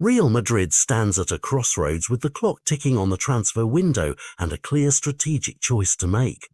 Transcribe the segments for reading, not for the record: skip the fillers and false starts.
Real Madrid stands at a crossroads with the clock ticking on the transfer window and a clear strategic choice to make.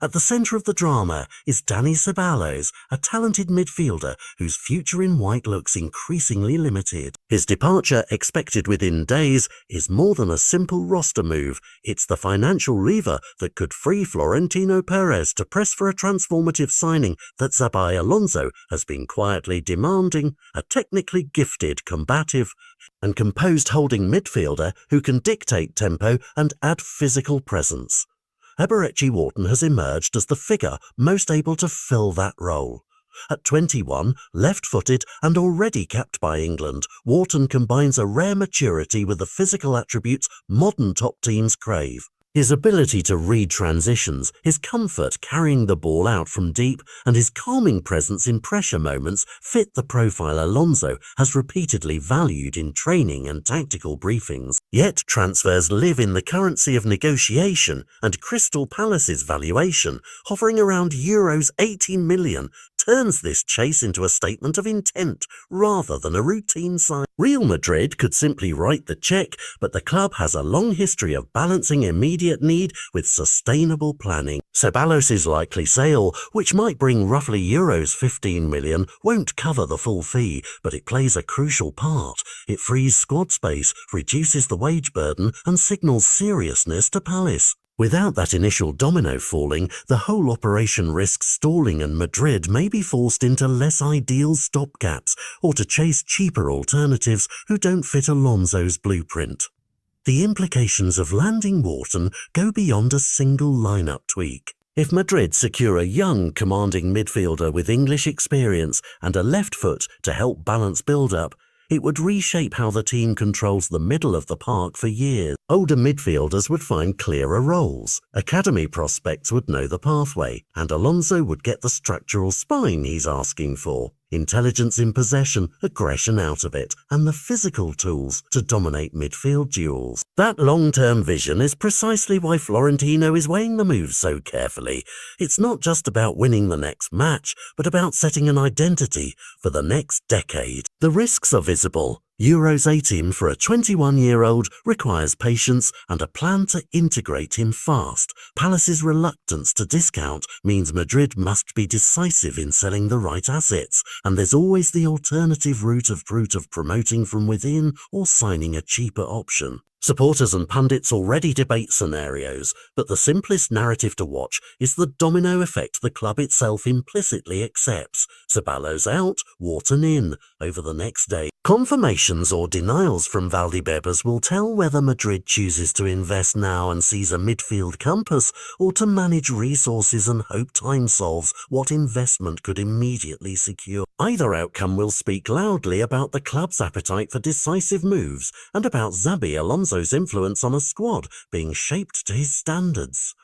At the centre of the drama is Ceballos, a talented midfielder whose future in white looks increasingly limited. His departure, expected within days, is more than a simple roster move. It's the financial lever that could free Florentino Perez to press for a transformative signing that Xabi Alonso has been quietly demanding, a technically gifted, combative and composed holding midfielder who can dictate tempo and add physical presence. Wharton has emerged as the figure most able to fill that role. At 21, left-footed and already capped by England, Wharton combines a rare maturity with the physical attributes modern top teams crave. His ability to read transitions, his comfort carrying the ball out from deep, and his calming presence in pressure moments fit the profile Alonso has repeatedly valued in training and tactical briefings. Yet transfers live in the currency of negotiation, and Crystal Palace's valuation, hovering around Euros 80 million, turns this chase into a statement of intent rather than a routine sign. Real Madrid could simply write the cheque, but the club has a long history of balancing immediate need with sustainable planning. Ceballos' likely sale, which might bring roughly Euros 15 million, won't cover the full fee, but it plays a crucial part. It frees squad space, reduces the wage burden, and signals seriousness to Palace. Without that initial domino falling, the whole operation risks stalling, and Madrid may be forced into less ideal stopgaps or to chase cheaper alternatives who don't fit Alonso's blueprint. The implications of landing Wharton go beyond a single lineup tweak. If Madrid secure a young, commanding midfielder with English experience and a left foot to help balance build-up, it would reshape how the team controls the middle of the park for years. Older midfielders would find clearer roles, academy prospects would know the pathway, and Alonso would get the structural spine he's asking for. Intelligence in possession, aggression out of it, and the physical tools to dominate midfield duels. That long-term vision is precisely why Florentino is weighing the moves so carefully. It's not just about winning the next match, but about setting an identity for the next decade. The risks are visible. Euros 18 for a 21-year-old requires patience and a plan to integrate him fast. Palace's reluctance to discount means Madrid must be decisive in selling the right assets, and there's always the alternative route of promoting from within or signing a cheaper option. Supporters and pundits already debate scenarios, but the simplest narrative to watch is the domino effect the club itself implicitly accepts. Ceballos out, Wharton in, over the next day. Confirmations or denials from Valdebebas will tell whether Madrid chooses to invest now and seize a midfield compass, or to manage resources and hope time solves what investment could immediately secure. Either outcome will speak loudly about the club's appetite for decisive moves and about Xabi Alonso's influence on a squad being shaped to his standards.